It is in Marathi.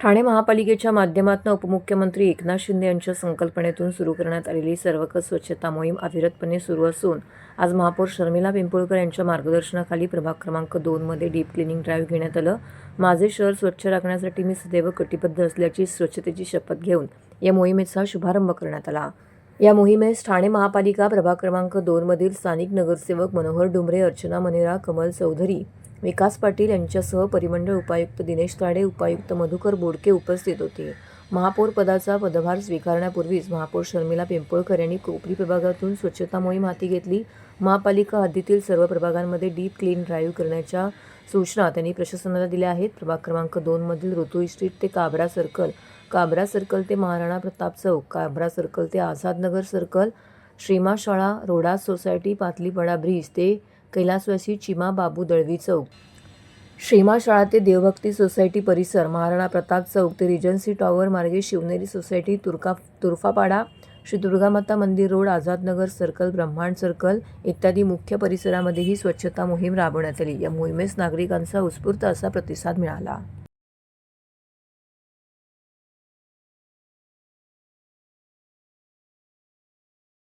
ठाणे महापालिकेच्या माध्यमातून उपमुख्यमंत्री एकनाथ शिंदे यांच्या संकल्पनेतून सुरू करण्यात आलेली सर्वकष स्वच्छता मोहीम अविरतपणे सुरू असून आज महापौर शर्मिला पिंपळकर यांच्या मार्गदर्शनाखाली प्रभाग क्रमांक 2 मध्ये डीप क्लिनिंग ड्राईव्ह घेण्यात आलं। माझे शहर स्वच्छ राखण्यासाठी मी सदैव कटिबद्ध असल्याची स्वच्छतेची शपथ घेऊन या मोहिमेचा शुभारंभ करण्यात आला। या मोहिमेस ठाणे महापालिका प्रभाग क्रमांक 2 मधील स्थानिक नगरसेवक मनोहर डुमरे, अर्चना मनेरा, कमल चौधरी, विकास पाटील यांच्यासह परिमंडळ उपायुक्त दिनेश ताडे, उपायुक्त मधुकर बोडके उपस्थित होते। महापौर पदाचा पदभार स्वीकारण्यापूर्वीच महापौर शर्मिला पिंपळकर यांनी कोपरी प्रभागातून स्वच्छता मोहीम हाती घेतली। महापालिका हद्दीतील सर्व प्रभागांमध्ये डीप क्लीन ड्राईव्ह करण्याच्या सूचना त्यांनी प्रशासनाला दिल्या आहेत। प्रभाग क्रमांक 2 मधील ऋतू इस्टेट ते काबरा सर्कल, काबरा सर्कल ते महाराणा प्रताप चौक, काबरा सर्कल ते आझाद नगर सर्कल, श्रीमा शाळा, रोडा सोसायटी, पातलीपाडा ब्रिज ते कैलासवासी चिमा बाबू दळवी चौक, श्रीमा शाळा ते देवभक्ती सोसायटी परिसर, महाराणा प्रताप चौक ते रिजन्सी टॉवर मार्गे शिवनेरी सोसायटी, तुर्फापाडा, श्री दुर्गामाता मंदिर रोड, आझाद नगर सर्कल, ब्रह्मांड सर्कल इत्यादी मुख्य परिसरामध्ये ही स्वच्छता मोहीम राबवण्यात आली। या मोहिमेस नागरिकांचा उत्स्फूर्त असा प्रतिसाद मिळाला।